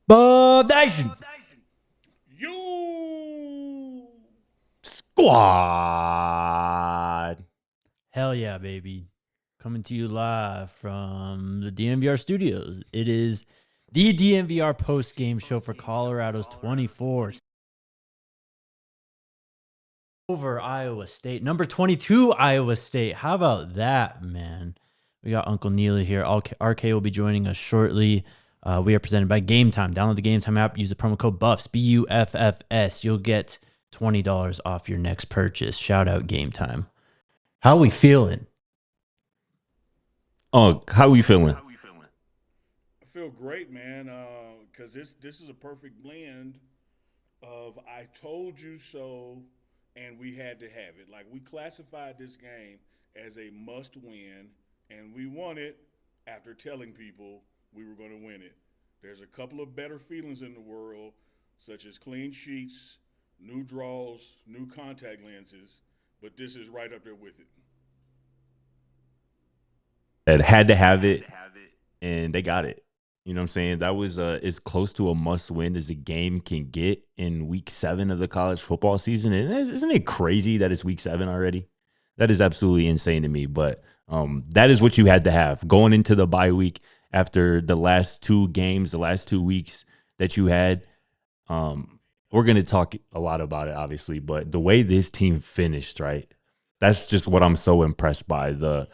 Bob Nation You. Squad. Hell yeah, baby. Coming to you live from the DNVR studios. It is the DNVR post-game show for Colorado's 24 over Iowa State. Number 22, Iowa State. How about that, man? We got Uncle Neely here. RK will be joining us shortly. We are presented by Game Time. Download the Game Time app. Use the promo code BUFFS, BUFFS. You'll get $20 off your next purchase. Shout out Game Time. How we feeling? Oh, how we feeling? I feel great, man. Because this is a perfect blend of I told you so, and we had to have it. Like we classified this game as a must-win, and we won it after telling people we were going to win it. There's a couple of better feelings in the world, such as clean sheets, new draws, new contact lenses, but this is right up there with it. That had to have it, and they got it. You know what I'm saying? That was as close to a must win as a game can get in week 7 of the college football season. And isn't it crazy that it's week 7 already? That is absolutely insane to me. But that is what you had to have going into the bye week after the last 2 games, the last 2 weeks that you had. We're going to talk a lot about it, obviously, but the way this team finished, right? That's just what I'm so impressed by. The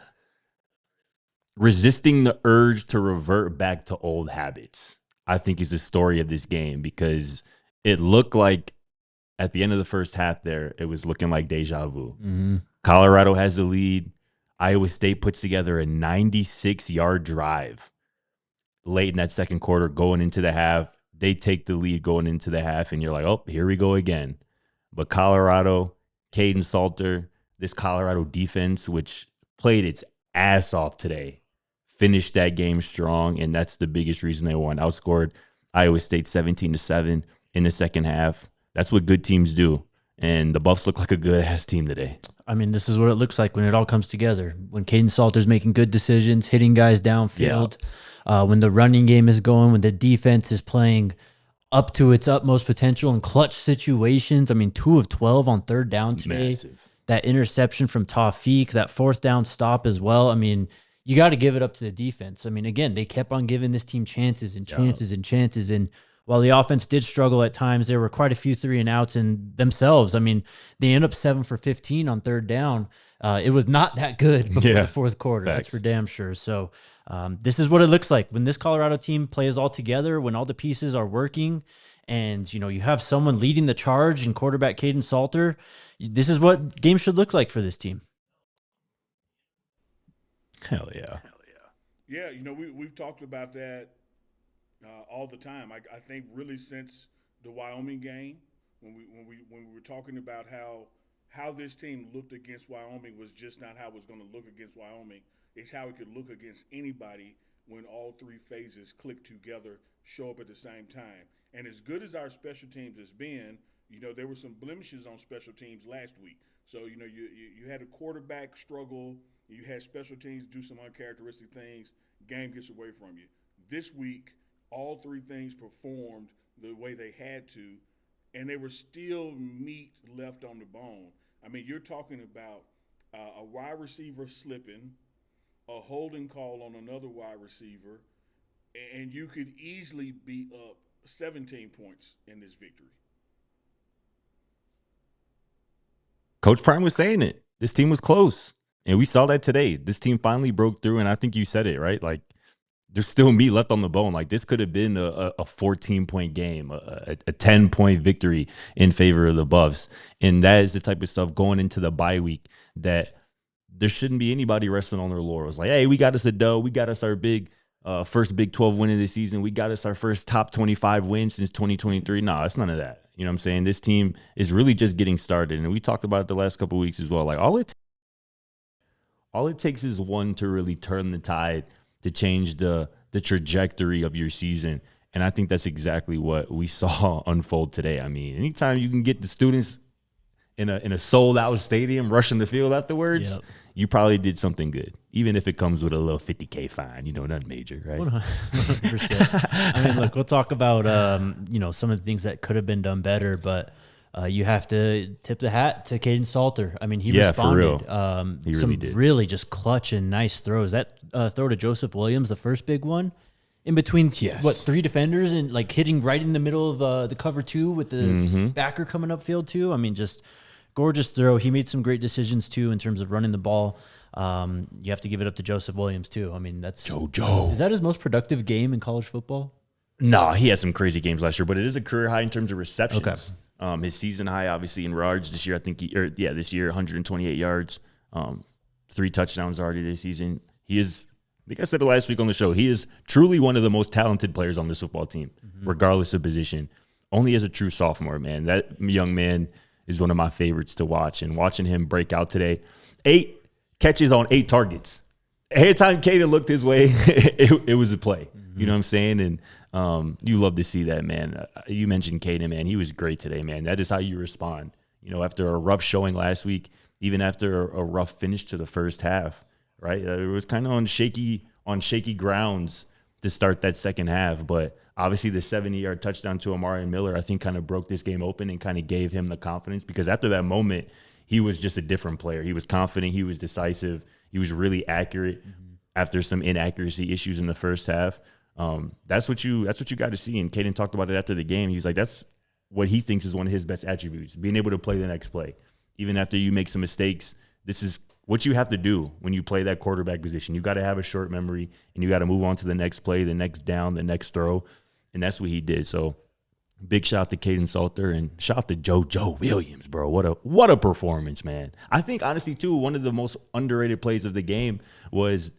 resisting the urge to revert back to old habits, I think, is the story of this game, because it looked like at the end of the first half there, it was looking like deja vu. Mm-hmm. Colorado has the lead. Iowa State puts together a 96-yard drive late in that second quarter going into the half. They take the lead going into the half, and you're like, oh, here we go again. But Colorado, Caden Salter, this Colorado defense, which played its ass off today, finished that game strong, and that's the biggest reason they won. Outscored Iowa State 17-7 in the second half. That's what good teams do, and the Buffs look like a good-ass team today. I mean, this is what it looks like when it all comes together. When Caden Salter's making good decisions, hitting guys downfield, when the running game is going, when the defense is playing up to its utmost potential in clutch situations. I mean, 2 of 12 on third down today. Massive. That interception from Tawfiq, that fourth down stop as well. I mean, you got to give it up to the defense. I mean, again, they kept on giving this team chances and chances and chances. And while the offense did struggle at times, there were quite a few 3-and-outs in themselves. I mean, they end up 7 for 15 on third down. It was not that good before the fourth quarter. Facts. That's for damn sure. So this is what it looks like when this Colorado team plays all together, when all the pieces are working, and you have someone leading the charge in quarterback Caden Salter. This is what games should look like for this team. Hell yeah. Yeah, we've talked about that all the time. I think really since the Wyoming game, when we were talking about how this team looked against Wyoming was just not how it was going to look against Wyoming. It's how it could look against anybody when all 3 phases click together, show up at the same time. And as good as our special teams has been, there were some blemishes on special teams last week. So you had a quarterback struggle. You had special teams do some uncharacteristic things. Game gets away from you. This week, all 3 things performed the way they had to, and they were still meat left on the bone. I mean, you're talking about a wide receiver slipping, a holding call on another wide receiver, and you could easily be up 17 points in this victory. Coach Prime was saying it. This team was close. And we saw that today. This team finally broke through, and I think you said it, right? Like, there's still meat left on the bone. Like, this could have been a 14-point game, a 10-point victory in favor of the Buffs. And that is the type of stuff going into the bye week that there shouldn't be anybody resting on their laurels. Like, hey, we got us a dough. We got us our first Big 12 win of the season. We got us our first top 25 win since 2023. No, it's none of that. You know what I'm saying? This team is really just getting started. And we talked about it the last couple of weeks as well. Like, all it takes is one to really turn the tide, to change the trajectory of your season. And I think that's exactly what we saw unfold today. I mean, anytime you can get the students in a sold out stadium, rushing the field afterwards, you probably did something good, even if it comes with a little $50K fine. Nothing major, right? 100%. I mean, look, we'll talk about some of the things that could have been done better, but you have to tip the hat to Caden Salter. I mean, he responded. For real. He some did. Really just clutch and nice throws. That throw to Joseph Williams, the first big one, in between three defenders and like hitting right in the middle of the cover two with the backer coming upfield too. I mean, just gorgeous throw. He made some great decisions too in terms of running the ball. You have to give it up to Joseph Williams too. I mean, that's JoJo. Is that his most productive game in college football? No, he had some crazy games last year, but it is a career high in terms of receptions. Okay. His season high, obviously, in yards this year. I think this year 128 yards, 3 touchdowns already this season. He is, I think I said it last week on the show, he is truly one of the most talented players on this football team, regardless of position. Only as a true sophomore, man. That young man is one of my favorites to watch. And watching him break out today, 8 catches on 8 targets. Every time Caden looked his way, it was a play. You know what I'm saying? And you love to see that, man. You mentioned Caden, man. He was great today, man. That is how you respond. After a rough showing last week, even after a rough finish to the first half, right? It was kind of on shaky grounds to start that second half. But obviously the 70-yard touchdown to Amari Miller, I think, kind of broke this game open and kind of gave him the confidence, because after that moment, he was just a different player. He was confident. He was decisive. He was really accurate after some inaccuracy issues in the first half. That's what you got to see. And Caden talked about it after the game. He's like, that's what he thinks is one of his best attributes, being able to play the next play. Even after you make some mistakes, this is what you have to do when you play that quarterback position. You got to have a short memory, and you got to move on to the next play, the next down, the next throw. And that's what he did. So big shout out to Caden Salter, and shout out to JoJo Williams, bro. What a performance, man. I think, honestly, too, one of the most underrated plays of the game was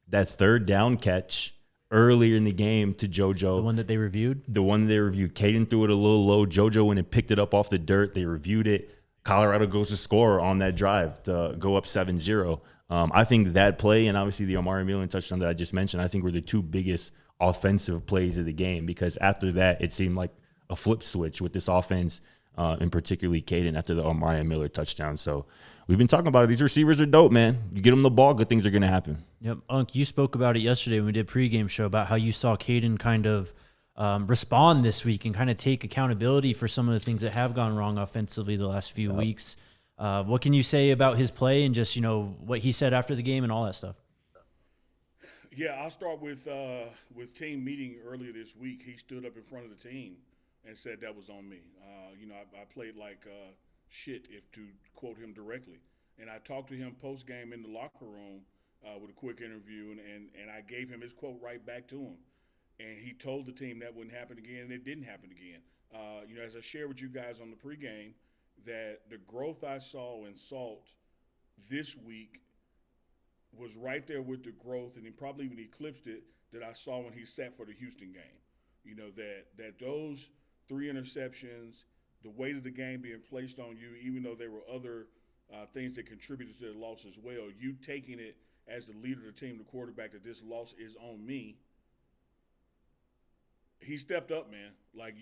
that third down catch earlier in the game to JoJo. The one that they reviewed? The one they reviewed. Caden threw it a little low. JoJo went and picked it up off the dirt. They reviewed it. Colorado goes to score on that drive to go up 7-0. I think that play, and obviously the Amari Miller touchdown that I just mentioned, I think were the 2 biggest offensive plays of the game, because after that, it seemed like a flip switch with this offense, and particularly Caden after the Amari Miller touchdown. So we've been talking about it. These receivers are dope, man. You get them the ball, good things are going to happen. Yep. Unc, you spoke about it yesterday when we did pregame show about how you saw Caden kind of respond this week and kind of take accountability for some of the things that have gone wrong offensively the last few weeks. What can you say about his play and just, what he said after the game and all that stuff? Yeah, I'll start with team meeting earlier this week. He stood up in front of the team and said that was on me. I played like shit, if to quote him directly. And I talked to him post-game in the locker room with a quick interview, and I gave him his quote right back to him. And he told the team that wouldn't happen again, and it didn't happen again. As I shared with you guys on the pregame, that the growth I saw in Salt this week was right there with the growth, and he probably even eclipsed it, that I saw when he sat for the Houston game. That those 3 interceptions, the weight of the game being placed on you, even though there were other things that contributed to the loss as well, you taking it as the leader of the team, the quarterback, that this loss is on me. He stepped up, man. Like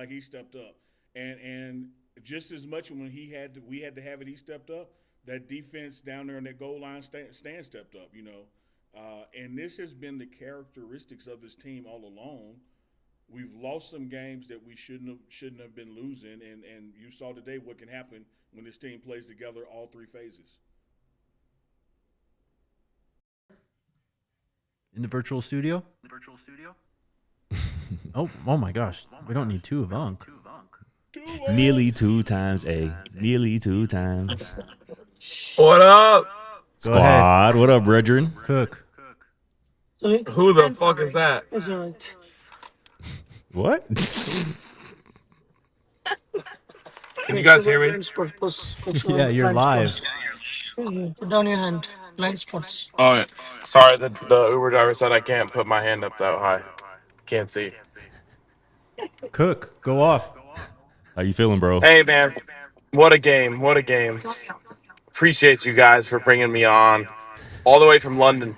he stepped up, and just as much when we had to have it, he stepped up. That defense down there on that goal line stand stepped up, and this has been the characteristics of this team all along. We've lost some games that we shouldn't have been losing, and you saw today what can happen when this team plays together all 3 phases. In the virtual studio? Oh my gosh. We don't need 2 of Unc. Nearly 2 times, nearly 2 times. What up? Squad, what up, brethren? Cook. Who the fuck is that? What? Can you guys hear me? Yeah, you're live. Put down your hand. Blind spots. Oh, yeah. Sorry, the Uber driver said I can't put my hand up that high. Can't see. Cook, go off. How you feeling, bro? Hey, man. What a game. What a game. Appreciate you guys for bringing me on all the way from London.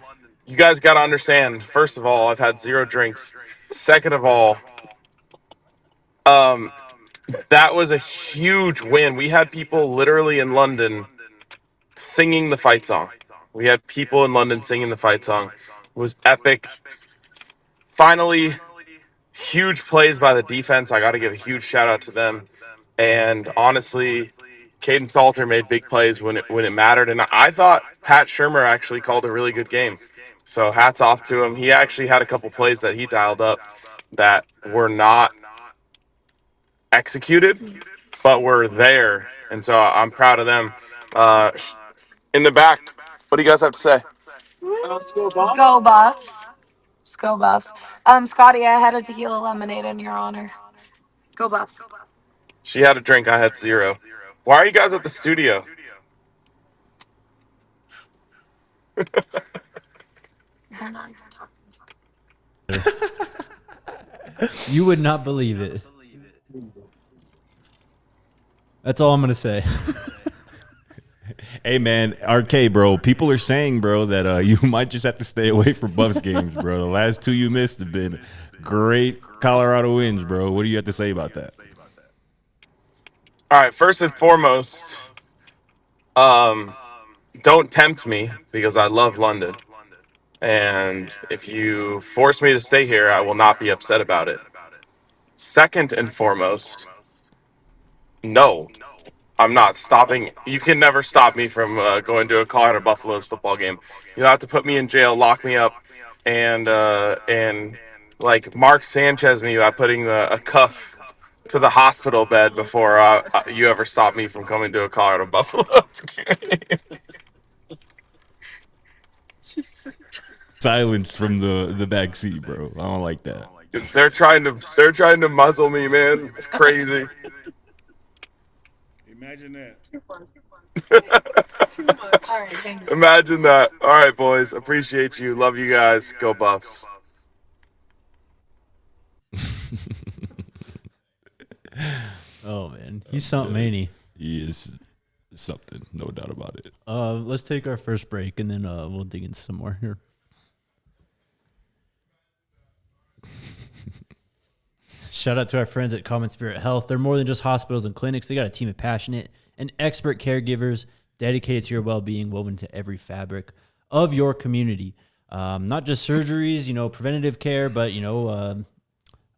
You guys got to understand, first of all, I've had 0 drinks. Second of all, That was a huge win. We had people literally in London singing the fight song. We had people in London singing the fight song. It was epic. Finally, huge plays by the defense. I got to give a huge shout out to them. And honestly, Caden Salter made big plays when it mattered. And I thought Pat Shermer actually called a really good game. So hats off to him. He actually had a couple plays that he dialed up that were not executed, but were there. And so I'm proud of them. In the back, what do you guys have to say? Go Buffs. Let's go Buffs. Scotty, I had a tequila lemonade in your honor. Go Buffs. She had a drink. I had 0. Why are you guys at the studio? They're not even talking. You would not believe it. That's all I'm gonna say. Hey man, RK, bro. People are saying, bro, that you might just have to stay away from Buffs games, bro. The last 2 you missed have been great Colorado wins, bro. What do you have to say about that? All right, first and foremost, don't tempt me because I love London. And if you force me to stay here, I will not be upset about it. Second and foremost, no, I'm not stopping. You can never stop me from going to a Colorado Buffaloes football game. You'll have to put me in jail, lock me up, and like Mark Sanchez me by putting a cuff to the hospital bed before you ever stop me from coming to a Colorado Buffaloes game. Silence from the back seat, bro. I don't like that. They're trying to muzzle me, man. It's crazy. Imagine that. Too much. All right, thank you. Imagine that. All right, boys. Appreciate you. Love you guys. Go Buffs. Oh man, he's something, ain't he? He is something, no doubt about it. Let's take our first break and then we'll dig into some more here. Shout out to our friends at Common Spirit Health. They're more than just hospitals and clinics. They got a team of passionate and expert caregivers dedicated to your well-being, woven into every fabric of your community. Not just surgeries, preventative care, but,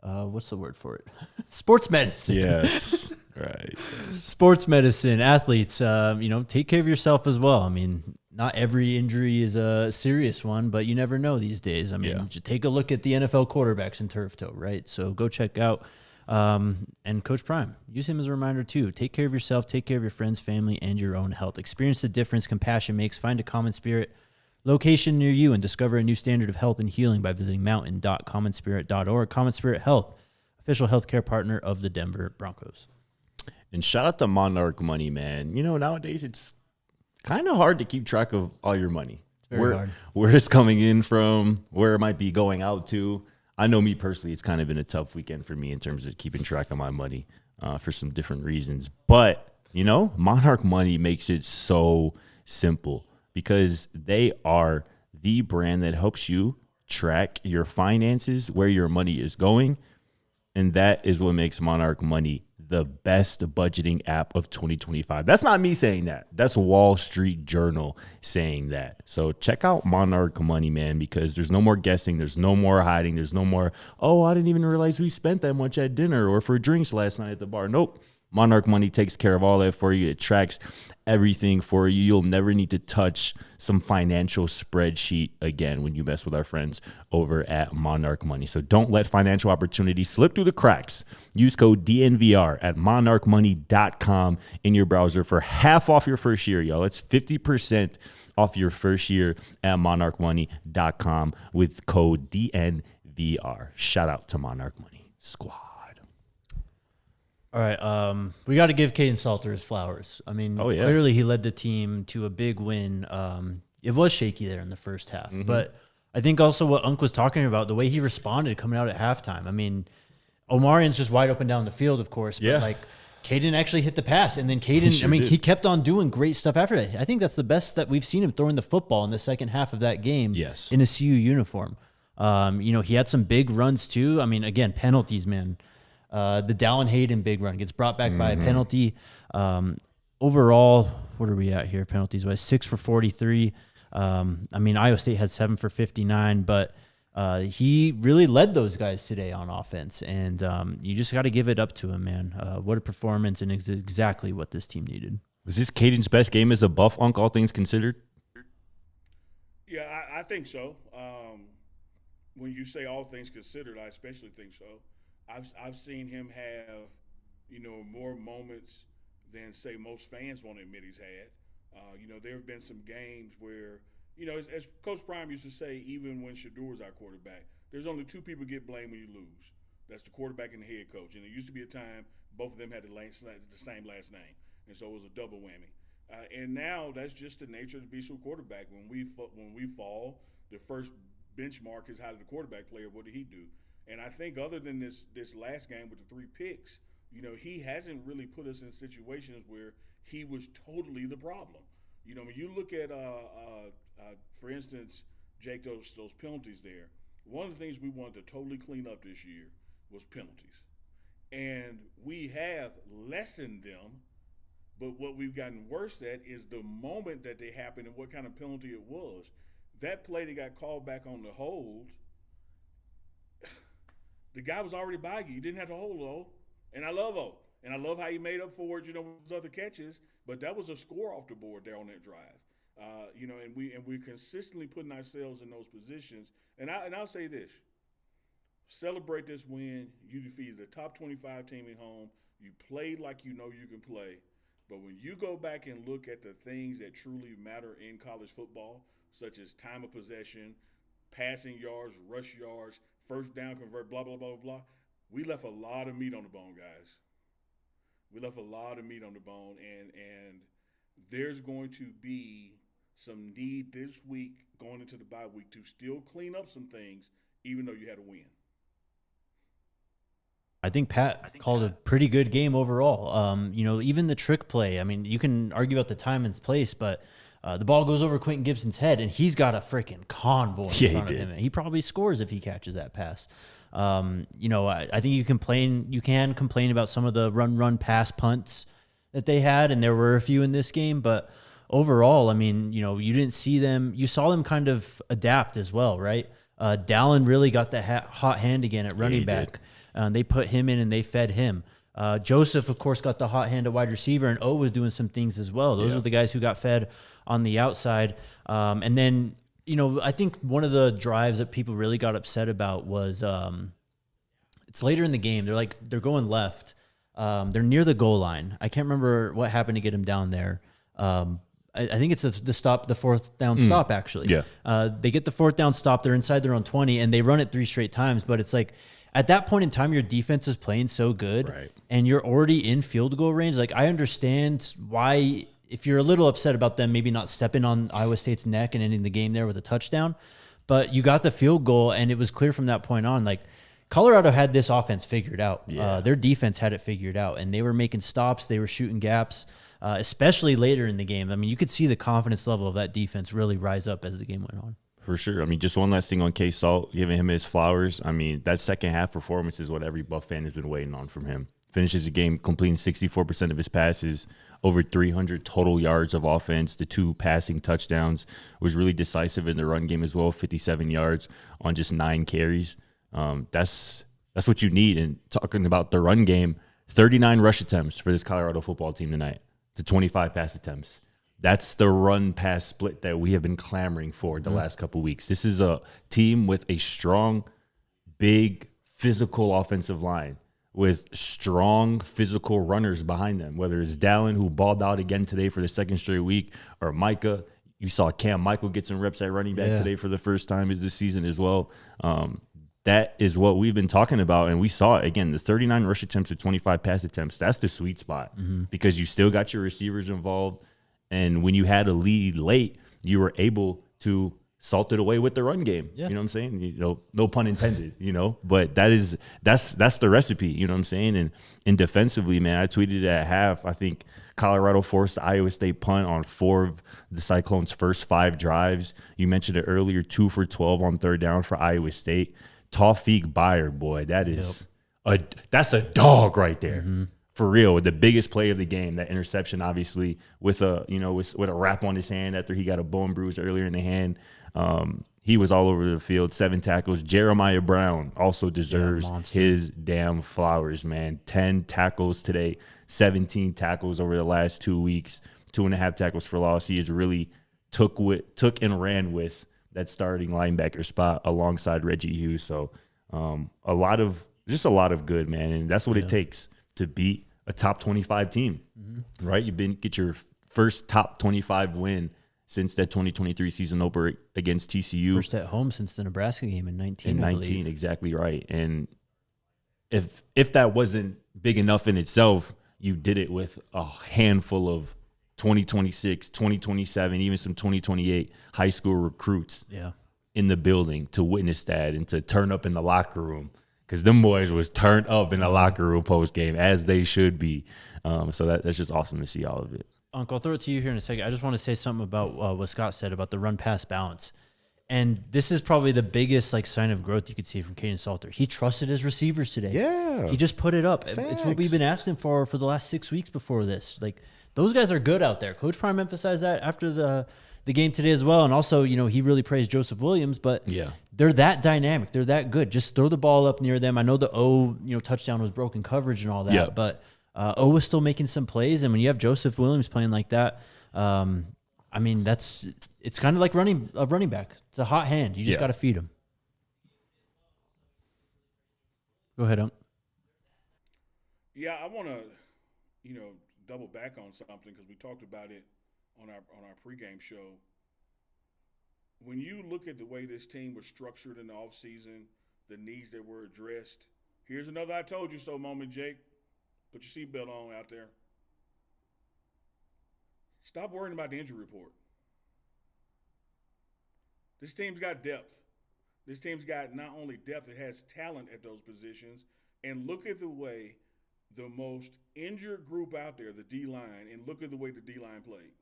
what's the word for it? Sports medicine. Yes. Right. Sports medicine, athletes, take care of yourself as well. I mean, not every injury is a serious one, but you never know these days. I mean, just take a look at the NFL quarterbacks in turf toe, right? So go check out and Coach Prime. Use him as a reminder too. Take care of yourself, take care of your friends, family, and your own health. Experience the difference compassion makes. Find a Common Spirit location near you and discover a new standard of health and healing by visiting mountain.commonspirit.org. Common Spirit Health, official healthcare partner of the Denver Broncos. And shout out to Monarch Money, man. Nowadays it's kind of hard to keep track of all your money. Hard. Where it's coming in from, where it might be going out to. I know me personally, it's kind of been a tough weekend for me in terms of keeping track of my money for some different reasons. But, Monarch Money makes it so simple because they are the brand that helps you track your finances, where your money is going. And that is what makes Monarch Money the best budgeting app of 2025. That's not me saying that. That's Wall Street Journal saying that. So check out Monarch Money, man, because there's no more guessing. There's no more hiding. There's no more, I didn't even realize we spent that much at dinner or for drinks last night at the bar. Nope. Monarch Money takes care of all that for you. It tracks everything for you. You'll never need to touch some financial spreadsheet again when you mess with our friends over at Monarch Money. So don't let financial opportunities slip through the cracks. Use code DNVR at monarchmoney.com in your browser for half off your first year, y'all. It's 50% off your first year at monarchmoney.com with code DNVR. Shout out to Monarch Money Squad. All right, we got to give Caden Salter his flowers. I mean, clearly he led the team to a big win. It was shaky there in the first half, but I think also what Unc was talking about, the way he responded coming out at halftime. I mean, Omarian's just wide open down the field, of course, but Caden actually hit the pass, and then Caden, he kept on doing great stuff after that. I think that's the best that we've seen him throwing the football in the second half of that game in a CU uniform. He had some big runs too. I mean, again, penalties, man. The Dallin Hayden big run gets brought back by a penalty. Overall, what are we at here? Penalties wise, 6 for 43. I mean, Iowa State had 7 for 59, but he really led those guys today on offense, and you just got to give it up to him, man. What a performance, and exactly what this team needed. Was this Caden's best game as a Buff, Unc, all things considered? Yeah, I think so. When you say all things considered, I especially think so. I've seen him have, more moments than, say, most fans won't admit he's had. There have been some games where, as Coach Prime used to say, even when Shadour's our quarterback, there's only two people get blamed when you lose. That's the quarterback and the head coach. And it used to be a time both of them had the same last name, and so it was a double whammy. And now that's just the nature of the beast of a quarterback. When we fall, the first benchmark is how did the quarterback play, or what did he do? And I think other than this last game with the 3 picks, he hasn't really put us in situations where he was totally the problem. When you look at, for instance, Jake, those penalties there, one of the things we wanted to totally clean up this year was penalties. And we have lessened them, but what we've gotten worse at is the moment that they happened and what kind of penalty it was. That play that got called back on the hold, the guy was already by you. You didn't have to hold O. And I love O. And I love how he made up for it, with his other catches. But that was a score off the board there on that drive. And we're consistently putting ourselves in those positions. And I'll say this: celebrate this win. You defeated the top 25 team at home. You played like you can play. But when you go back and look at the things that truly matter in college football, such as time of possession, passing yards, rush yards, first down convert, blah, blah, blah, blah, we left a lot of meat on the bone, guys. We left a lot of meat on the bone, and there's going to be some need this week going into the bye week to still clean up some things, even though you had a win. I think Pat called a pretty good game overall. Even the trick play, I mean, you can argue about the time and place, but the ball goes over Quentin Gibson's head, and he's got a freaking convoy in front of him. He probably scores if he catches that pass. I think you can complain about some of the run, pass punts that they had, and there were a few in this game, but overall, I mean, you didn't see them. You saw them kind of adapt as well, right? Dallin really got the hot hand again at running back. They put him in and they fed him. Joseph, of course, got the hot hand at wide receiver, and O was doing some things as well. Those are the guys who got fed on the outside. And then, I think one of the drives that people really got upset about was it's later in the game. They're going left. They're near the goal line. I can't remember what happened to get him down there. I think it's the fourth down stop, actually. Yeah. They get the fourth down stop. They're inside their own 20, and they run it 3 straight times. But it's like, at that point in time, your defense is playing so good, right, and you're already in field goal range. Like, I understand why, if you're a little upset about them maybe not stepping on Iowa State's neck and ending the game there with a touchdown, but you got the field goal, and it was clear from that point on, like, Colorado had this offense figured out. Yeah. Their defense had it figured out, and they were making stops. They were shooting gaps, especially later in the game. I mean, you could see the confidence level of that defense really rise up as the game went on. For sure. I mean, just one last thing on K-Salt, giving him his flowers. I mean, that second half performance is what every Buff fan has been waiting on from him. Finishes the game completing 64% of his passes, over 300 total yards of offense, the 2 passing touchdowns. Was really decisive in the run game as well, 57 yards on just 9 carries. That's what you need. And talking about the run game, 39 rush attempts for this Colorado football team tonight to 25 pass attempts. That's the run-pass split that we have been clamoring for the last couple of weeks. This is a team with a strong, big, physical offensive line with strong physical runners behind them, whether it's Dallin, who balled out again today for the second straight week, or Micah. You saw Cam Michael get some reps at running back today for the first time this season as well. That is what we've been talking about, and we saw it again. The 39 rush attempts to 25 pass attempts, that's the sweet spot because you still got your receivers involved. And when you had a lead late, you were able to salt it away with the run game. Yeah. You know what I'm saying? No pun intended, but that's the recipe, you know what I'm saying? And defensively, man, I tweeted at half, I think Colorado forced the Iowa State punt on 4 of the Cyclones' first 5 drives. You mentioned it earlier, 2 for 12 on third down for Iowa State. Tawfiq Buyer, boy, that is that's a dog right there. For real, the biggest play of the game, that interception, obviously, with a wrap on his hand after he got a bone bruise earlier in the hand. He was all over the field, 7 tackles. Jeremiah Brown also deserves his damn flowers, man. 10 tackles today, 17 tackles over the last 2 weeks, 2.5 tackles for loss. He has really took and ran with that starting linebacker spot alongside Reggie Hughes. So a lot of good, man, and that's what it takes to beat a top 25 team, right? Get your first top 25 win since that 2023 season opener against TCU. First at home since the Nebraska game in 19. In 19, exactly right. And if that wasn't big enough in itself, you did it with a handful of 2026, 2027, even some 2028 high school recruits in the building to witness that and to turn up in the locker room. Because them boys was turned up in the locker room post game, as they should be. So that's just awesome to see all of it. Uncle, I'll throw it to you here in a second. I just want to say something about what Scott said about the run-pass balance. And this is probably the biggest sign of growth you could see from Caden Salter. He trusted his receivers today. Yeah. He just put it up. Facts. It's what we've been asking for the last 6 weeks before this. Those guys are good out there. Coach Prime emphasized that after the game today as well. And also, he really praised Joseph Williams, but they're that dynamic. They're that good. Just throw the ball up near them. I know the touchdown was broken coverage and all that, but O was still making some plays. And when you have Joseph Williams playing like that, it's kind of like running back. It's a hot hand. You just got to feed him. Go ahead, Unc. Yeah, I want to, double back on something because we talked about it on our pregame show. When you look at the way this team was structured in the offseason, the needs that were addressed, here's another I told you so moment, Jake. Put your seatbelt on out there. Stop worrying about the injury report. This team's got depth. This team's got not only depth, it has talent at those positions. And look at the way the most injured group out there, the D-line, and look at the way the D-line played.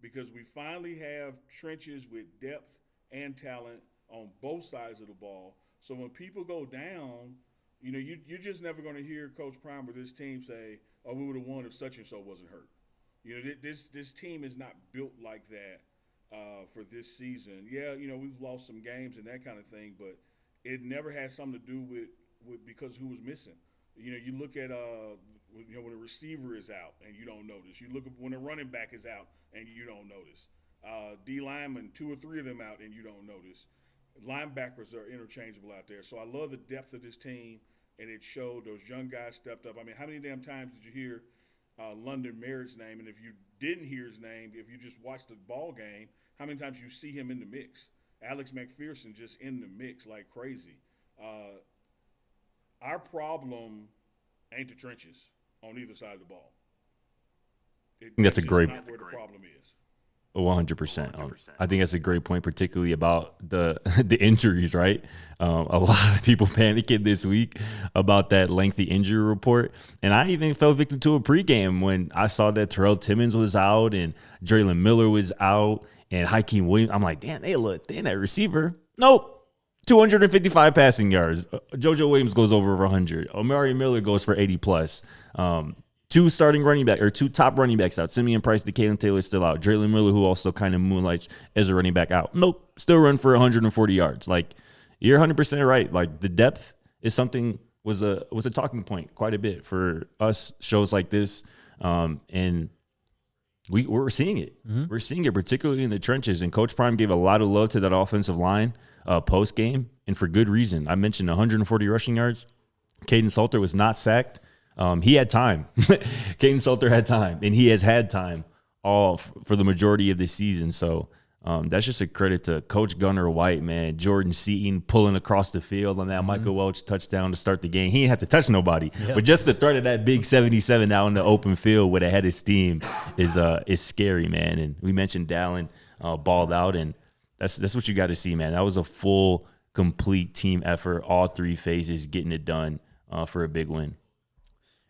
Because we finally have trenches with depth and talent on both sides of the ball. So when people go down, you're just never going to hear Coach Prime or this team say, "Oh, we would have won if such and so wasn't hurt." This team is not built like that for this season. Yeah, we've lost some games and that kind of thing, but it never has something to do with because who was missing. You look at when a receiver is out and you don't notice. You look at when a running back is out and you don't notice. D linemen, 2 or 3 of them out and you don't notice. Linebackers are interchangeable out there. So I love the depth of this team, and it showed. Those young guys stepped up. I mean, how many damn times did you hear London Merritt's name? And if you didn't hear his name, if you just watched the ball game, how many times you see him in the mix? Alex McPherson just in the mix like crazy. Our problem ain't the trenches on either side of the ball. That's a great. Not where the problem is. 100%. I think that's a great point, particularly about the injuries, right? A lot of people panicking this week about that lengthy injury report. And I even fell victim to a pregame when I saw that Terrell Timmons was out and Draylon Miller was out and Hakeem Williams. I'm like, damn, they look thin at receiver. Nope. 255 passing yards. JoJo Williams goes over 100. Omari Miller goes for 80 plus. 2 top running backs out. Simeon Price, DeKalen Taylor still out. Draylon Miller, who also kind of moonlights as a running back, out. Nope, still run for 140 yards. You're 100% right. The depth is something was a talking point quite a bit for us shows like this, and we're seeing it. Mm-hmm. We're seeing it particularly in the trenches. And Coach Prime gave a lot of love to that offensive line post game, and for good reason. I mentioned 140 rushing yards. Caden Salter was not sacked. He had time. Caden Salter had time, and he has had time all for the majority of the season. So that's just a credit to Coach Gunnar White, man. Jordan Seaton pulling across the field on that Michael Welch touchdown to start the game. He didn't have to touch nobody, but just the threat of that big 77 out in the open field with a head of steam is scary, man. And we mentioned Dallin balled out, and that's what you got to see, man. That was a full, complete team effort, all 3 phases getting it done for a big win.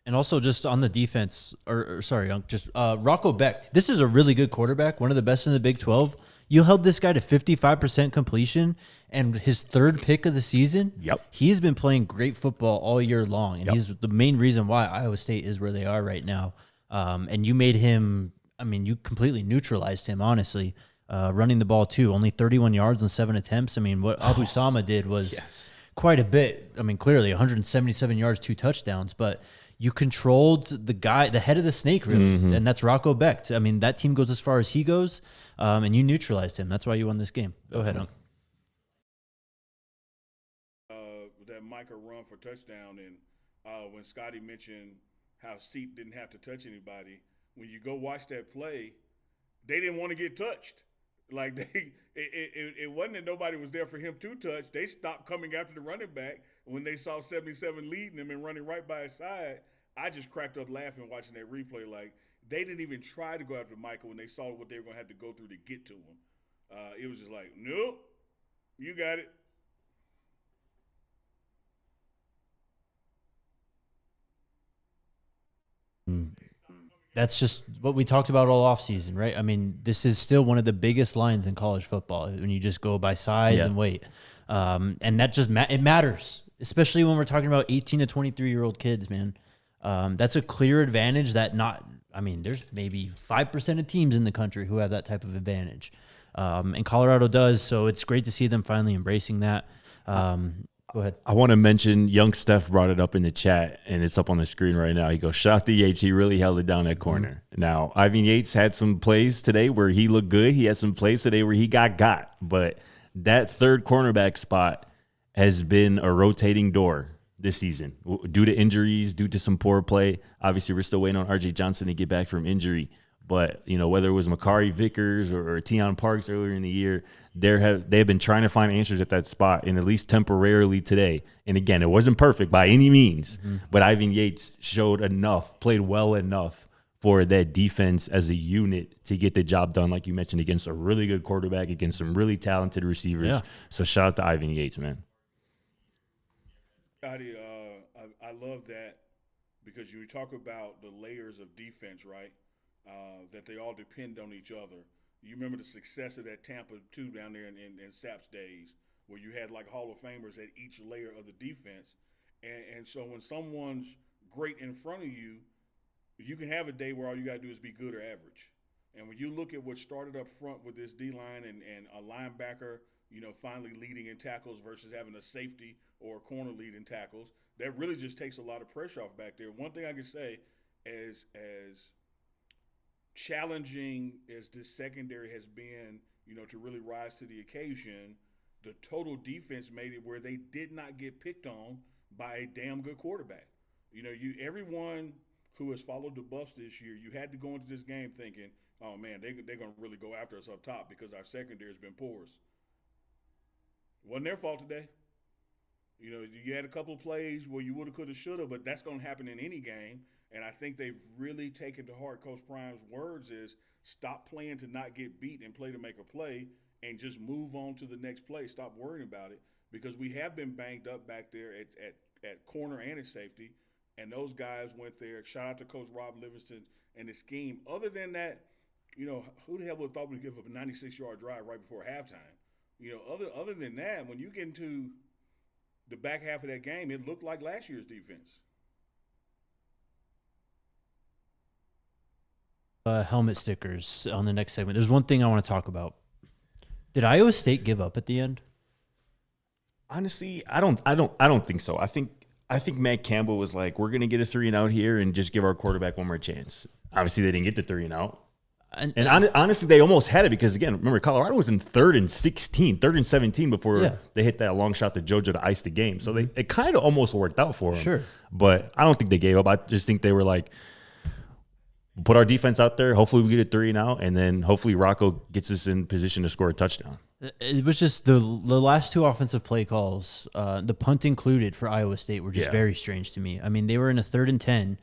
And also just on the defense, Rocco Becht. This is a really good quarterback, one of the best in the Big 12. You held this guy to 55% completion and his third pick of the season. Yep. He's been playing great football all year long, and Yep. he's the main reason why Iowa State is where they are right now. And you made him, I mean, you completely neutralized him, honestly, running the ball too. Only 31 yards on 7 attempts. I mean, what Abu Sama did was quite a bit. I mean, clearly 177 yards, 2 touchdowns, but you controlled the guy, the head of the snake, really, and that's Rocco Becht. I mean, that team goes as far as he goes, and you neutralized him. That's why you won this game. Go ahead, Unc. That Micah run for touchdown, and when Scotty mentioned how Seat didn't have to touch anybody, when you go watch that play, they didn't want to get touched. Like it wasn't that nobody was there for him to touch. They stopped coming after the running back when they saw 77 leading him and running right by his side. I just cracked up laughing watching that replay. Like, they didn't even try to go after Michael when they saw what they were going to have to go through to get to him. It was just like, nope, you got it. That's just what we talked about all offseason, right? I mean, this is still one of the biggest lines in college football when you just go by size and weight. And that just it matters, especially when we're talking about 18 to 23-year-old kids, man. That's a clear advantage that there's maybe 5% of teams in the country who have that type of advantage. And Colorado does, so it's great to see them finally embracing that. Go ahead. I want to mention Young Steph brought it up in the chat, and it's up on the screen right now. He goes, shout out to Yates. He really held it down that corner. Now, Ivan Yates had some plays today where he looked good. He had some plays today where he got. But that third cornerback spot has been a rotating door this season due to injuries, due to some poor play. Obviously, we're still waiting on R.J. Johnson to get back from injury. But, whether it was Makari Vickers or Teion Parks earlier in the year, they have been trying to find answers at that spot, and at least temporarily today. And again, it wasn't perfect by any means, but Ivan Yates played well enough for that defense as a unit to get the job done, like you mentioned, against a really good quarterback, against some really talented receivers. Yeah. So shout out to Ivan Yates, man. Scotty, I love that because you talk about the layers of defense, right? That they all depend on each other. You remember the success of that Tampa 2 down there in Sapp's days, where you had like Hall of Famers at each layer of the defense. And so when someone's great in front of you, you can have a day where all you got to do is be good or average. And when you look at what started up front with this D-line and a linebacker, finally leading in tackles versus having a safety or a corner lead in tackles, that really just takes a lot of pressure off back there. One thing I can say as challenging as this secondary has been, to really rise to the occasion, the total defense made it where they did not get picked on by a damn good quarterback. Everyone who has followed the Buffs this year, you had to go into this game thinking, oh man, they're going to really go after us up top because our secondary has been porous. Wasn't their fault today. You had a couple of plays where you woulda, coulda, shoulda, but that's going to happen in any game. And I think they've really taken to heart Coach Prime's words is stop playing to not get beat and play to make a play and just move on to the next play. Stop worrying about it because we have been banged up back there at corner and at safety, and those guys went there. Shout out to Coach Rob Livingston and his scheme. Other than that, who the hell would have thought we'd give up a 96-yard drive right before halftime? Other than that, when you get into the back half of that game, it looked like last year's defense. Helmet stickers on the next segment. There's one thing I want to talk about. Did Iowa State give up at the end? Honestly, I don't think so. I think Matt Campbell was like, we're gonna get a 3-and-out here and just give our quarterback one more chance. Obviously, they didn't get the 3-and-out. And honestly, they almost had it because, again, remember, Colorado was in 3rd and 17 before they hit that long shot to JoJo to ice the game. So it kind of almost worked out for them. Sure. But I don't think they gave up. I just think they were like, put our defense out there. Hopefully we get a 3-and-out, and then hopefully Rocco gets us in position to score a touchdown. It was just the last 2 offensive play calls, the punt included for Iowa State, were just very strange to me. I mean, they were in a 3rd and 10.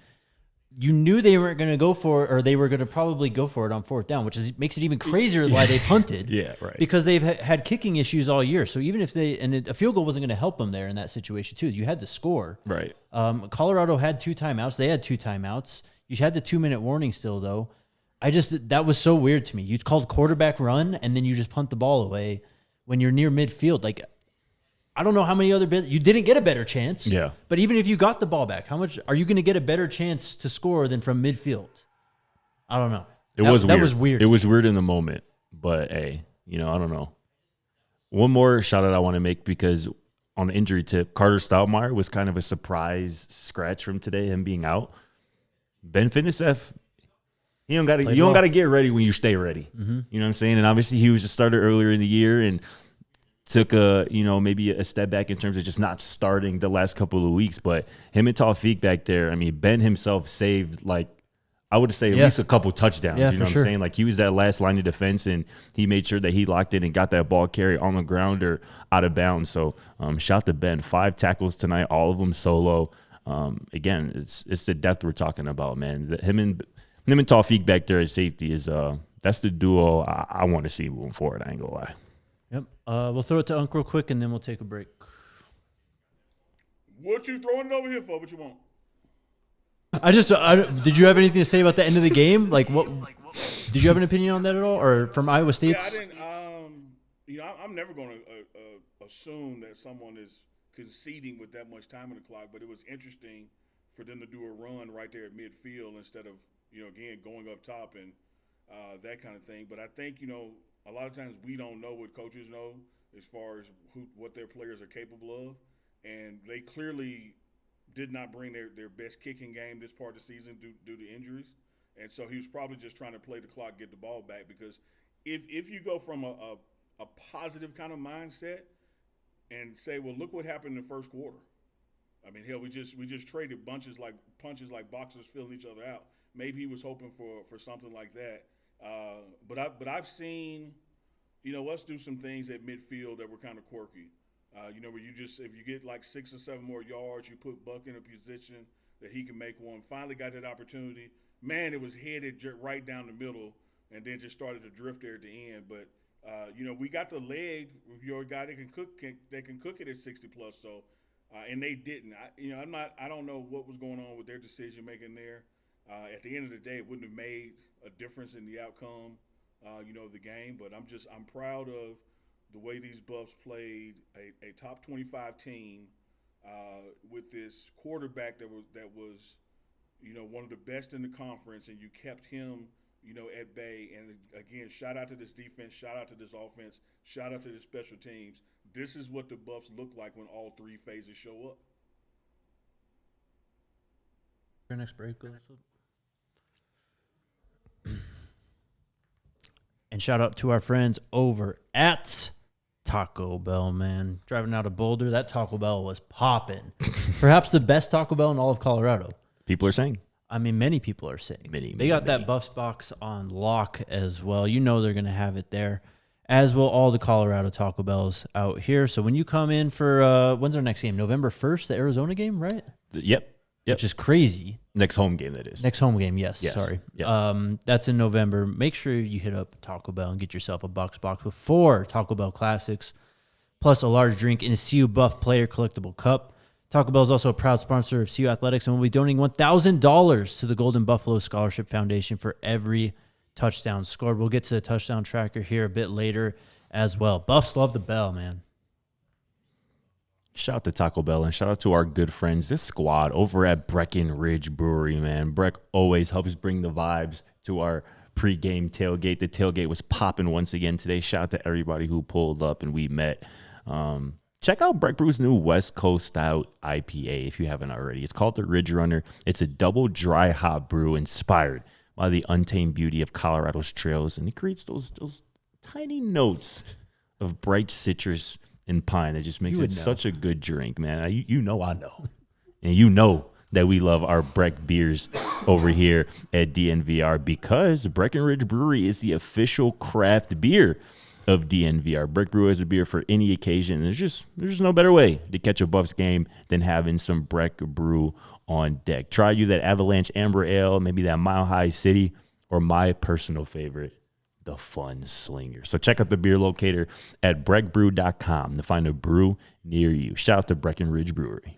You knew they weren't going to go for it, or they were going to probably go for it on 4th down, which makes it even crazier why they punted. Yeah, right. Because they've had kicking issues all year. So even if a field goal wasn't going to help them there in that situation too. You had to score. Right. Colorado had 2 timeouts. They had 2 timeouts. You had the 2-minute warning still, though. that was so weird to me. You called quarterback run, and then you just punt the ball away when you're near midfield. Like, I don't know how many other you didn't get a better chance. Yeah. But even if you got the ball back, how much are you going to get a better chance to score than from midfield? I don't know. That was weird. It was weird in the moment, but hey, I don't know. One more shout out I want to make, because on the injury tip, Carter Stoudemire was kind of a surprise scratch from today, him being out. Ben Finnisef, you don't got to get ready when you stay ready. Mm-hmm. You know what I'm saying? And obviously he was a starter earlier in the year and took maybe a step back in terms of just not starting the last couple of weeks. But him and Tawfiq back there, I mean, Ben himself saved, like, I would say at least a couple touchdowns. Yeah, you know what I'm saying? Like, he was that last line of defense, and he made sure that he locked in and got that ball carry on the ground or out of bounds. So shout to Ben. 5 tackles tonight, all of them solo. Again, it's the depth we're talking about, man. Him and Tawfiq back there at safety is that's the duo I want to see moving forward. I ain't gonna lie. Yep. We'll throw it to Unc real quick, and then we'll take a break. What you throwing it over here for? What you want? Did you have anything to say about the end of the game? Like, what? Did you have an opinion on that at all, or from Iowa State's? Yeah, I didn't. I'm never going to assume that someone is conceding with that much time on the clock, but it was interesting for them to do a run right there at midfield instead of again going up top and that kind of thing. But I think a lot of times we don't know what coaches know as far as what their players are capable of, and they clearly did not bring their best kicking game this part of the season due to injuries. And so he was probably just trying to play the clock, get the ball back, because if you go from a positive kind of mindset and say, well, look what happened in the first quarter. I mean, hell, we just traded punches like boxers filling each other out. Maybe he was hoping for something like that. But I've seen, us do some things at midfield that were kind of quirky. Where if you get like 6 or 7 more yards, you put Buck in a position that he can make one. Finally got that opportunity. Man, it was headed right down the middle and then just started to drift there at the end. But, we got the leg with your guy that can cook it at 60 plus. So, and they didn't. I don't know what was going on with their decision making there. At the end of the day, it wouldn't have made a difference in the outcome, of the game. But I'm proud of the way these Buffs played a top 25 team with this quarterback that was one of the best in the conference, and you kept him at bay. And again, shout out to this defense, shout out to this offense, shout out to the special teams. This is what the Buffs look like when all 3 phases show up. Your next break goes up. And shout out to our friends over at Taco Bell, man. Driving out of Boulder, that Taco Bell was popping. Perhaps the best Taco Bell in all of Colorado. People are saying. I mean, many people are saying. They got that Buffs box on lock as well. They're going to have it there, as will all the Colorado Taco Bells out here. So when you come in for, when's our next game? November 1st, the Arizona game, right? Yep. Which is crazy. Next home game, that is. Next home game, yes. Sorry. Yep. That's in November. Make sure you hit up Taco Bell and get yourself a box with 4 Taco Bell classics, plus a large drink in a CU Buff player collectible cup. Taco Bell is also a proud sponsor of CU Athletics and will be donating $1,000 to the Golden Buffalo Scholarship Foundation for every touchdown scored. We'll get to the touchdown tracker here a bit later as well. Buffs love the bell, man. Shout out to Taco Bell and shout out to our good friends, this squad over at Breckenridge Brewery, man. Breck always helps bring the vibes to our pregame tailgate. The tailgate was popping once again today. Shout out to everybody who pulled up and we met. Check out Breck Brew's new West Coast style IPA if you haven't already. It's called the Ridge Runner. It's a double dry hop brew inspired by the untamed beauty of Colorado's trails, and it creates those tiny notes of bright citrus and pine that just makes it such a good drink, man. I know. And you know that we love our Breck beers over here at DNVR because Breckenridge Brewery is the official craft beer of DNVR. Breck Brew is a beer for any occasion. There's just no better way to catch a Buffs game than having some Breck Brew on deck. Try you that Avalanche Amber Ale, maybe that Mile High City, or my personal favorite, the Fun Slinger. So check out the beer locator at breckbrew.com to find a brew near you. Shout out to Breckenridge Brewery.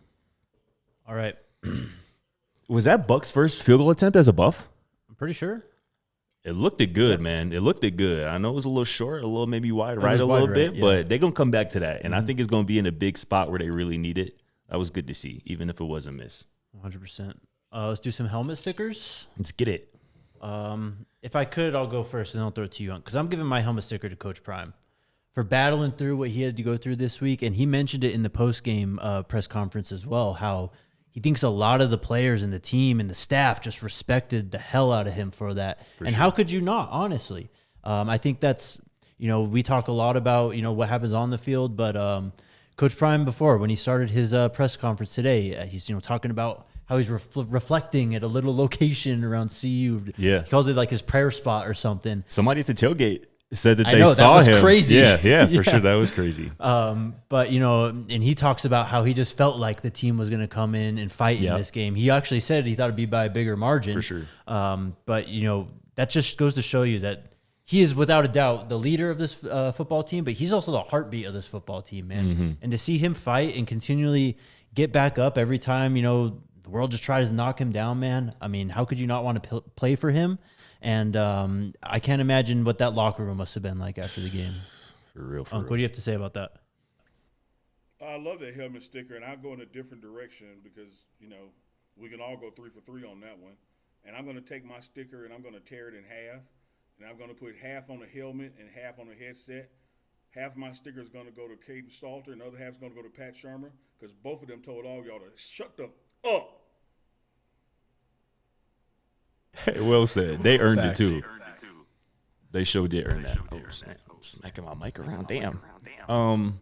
All right. Was that Buck's first field goal attempt as a Buff? I'm pretty sure. It looked good, man. It looked good. I know it was a little short, a little maybe wide right a wide little right, bit, yeah. but they're going to come back to that. And I think it's going to be in a big spot where they really need it. That was good to see, even if it was a miss. 100%. Let's do some helmet stickers. Let's get it. If I could, I'll go first and then I'll throw it to you, because I'm giving my helmet sticker to Coach Prime for battling through what he had to go through this week. And he mentioned it in the post-game press conference as well, how he thinks a lot of the players and the team and the staff just respected the hell out of him for that. How could you not, honestly? I think that's, we talk a lot about, what happens on the field, but Coach Prime before, when he started his press conference today, he's, talking about how he's reflecting at a little location around CU. Yeah. He calls it like his prayer spot or something. Somebody at the tailgate said that I they know, saw that was him. crazy. Yeah, for sure. That was crazy. But, and he talks about how he just felt like the team was going to come in and fight in this game. He actually said he thought it'd be by a bigger margin. For sure. But, that just goes to show you that he is without a doubt the leader of this football team, but he's also the heartbeat of this football team, man. Mm-hmm. And to see him fight and continually get back up every time, the world just tries to knock him down, man. I mean, how could you not want to play for him? And I can't imagine what that locker room must have been like after the game. For real. What do you have to say about that? I love that helmet sticker, and I'll go in a different direction because, we can all go 3 for 3 on that one. And I'm going to take my sticker and I'm going to tear it in half. And I'm going to put half on the helmet and half on the headset. Half of my sticker is going to go to Caden Salter and the other half is going to go to Pat Shermer because both of them told all y'all to shut the up. Hey, well said. They earned it too. They sure did earn that. Oh, I'm smacking my mic around. Damn.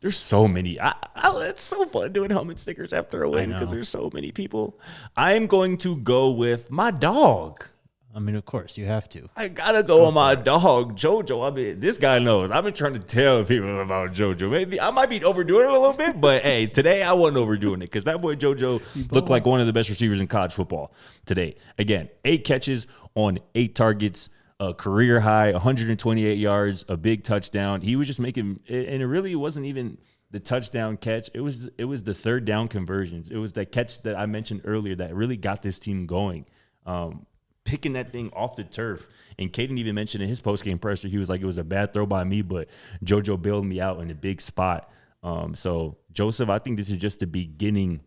There's so many. It's so fun doing helmet stickers after a win because there's so many people. I'm going to go with my dog. I mean, of course, you have to. I gotta go on my dog, JoJo. I mean, this guy knows. I've been trying to tell people about JoJo. Maybe I might be overdoing it a little bit, but hey, today I wasn't overdoing it because that boy JoJo looked like one of the best receivers in college football today. Again, 8 catches on 8 targets, a career high, 128 yards, a big touchdown. He was just making, and it really wasn't even the touchdown catch. It was the third down conversions. It was the catch that I mentioned earlier that really got this team going. Picking that thing off the turf. And Caden even mentioned in his post-game presser, he was like, it was a bad throw by me, but JoJo bailed me out in a big spot. So, Joseph, I think this is just the beginning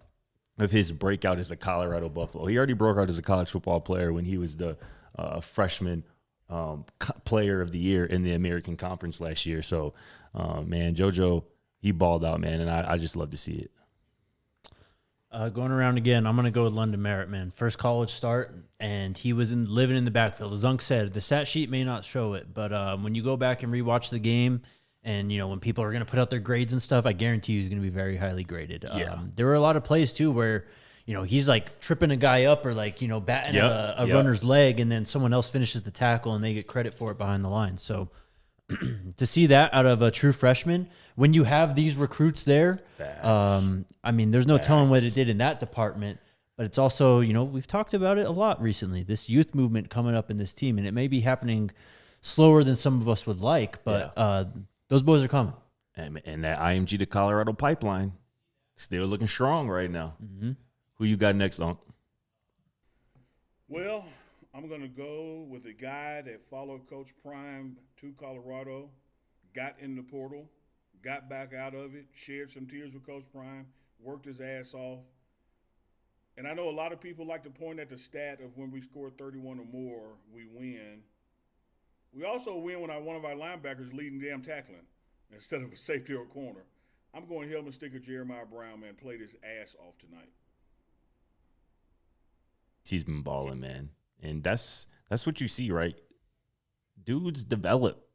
of his breakout as a Colorado Buffalo. He already broke out as a college football player when he was the freshman player of the year in the American Conference last year. So, man, JoJo, he balled out, man, and I just love to see it. Going around again, I'm going to go with London Merritt, man. First college start, and he was living in the backfield. As Zunk said, the stat sheet may not show it, but when you go back and rewatch the game and, when people are going to put out their grades and stuff, I guarantee you he's going to be very highly graded. There were a lot of plays, too, where, he's like tripping a guy up or like, batting a runner's leg, and then someone else finishes the tackle and they get credit for it behind the line. So to see that out of a true freshman, when you have these recruits there, I mean, there's no telling what it did in that department, but it's also, we've talked about it a lot recently, this youth movement coming up in this team, and it may be happening slower than some of us would like, but those boys are coming. And that IMG to Colorado pipeline still looking strong right now. Mm-hmm. Who you got next, Unc? Well, I'm going to go with a guy that followed Coach Prime to Colorado, got in the portal, got back out of it, shared some tears with Coach Prime, worked his ass off. And I know a lot of people like to point at the stat of when we score 31 or more, we win. We also win when one of our linebackers leading damn tackling instead of a safety or corner. I'm going helmet sticker Jeremiah Brown, man, played his ass off tonight. He's been balling, man. And that's what you see, right? Dudes develop.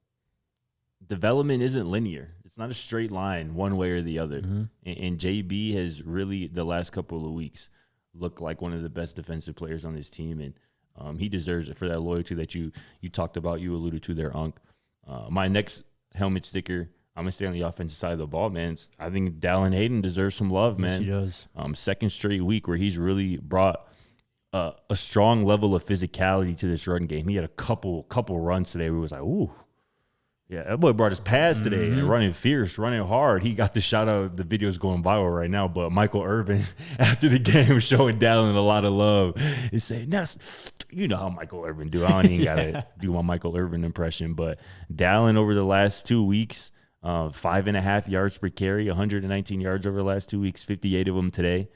Development isn't linear. It's not a straight line one way or the other. Mm-hmm. And JB has really, the last couple of weeks, looked like one of the best defensive players on this team. And he deserves it for that loyalty that you talked about, you alluded to there, Unc. My next helmet sticker, I'm going to stay on the offensive side of the ball, man. I think Dallin Hayden deserves some love, man. Yes, he does. Second straight week where he's really brought a strong level of physicality to this run game. He had a couple runs today where it was like, ooh. Yeah, that boy brought his pads today and running fierce, running hard. He got the shout out. The video's going viral right now, but Michael Irvin, after the game, showing Dallin a lot of love. He said, you know how Michael Irvin do. I don't even gotta do my Michael Irvin impression, but Dallin over the last 2 weeks, 5.5 yards per carry, 119 yards over the last 2 weeks, 58 of them today.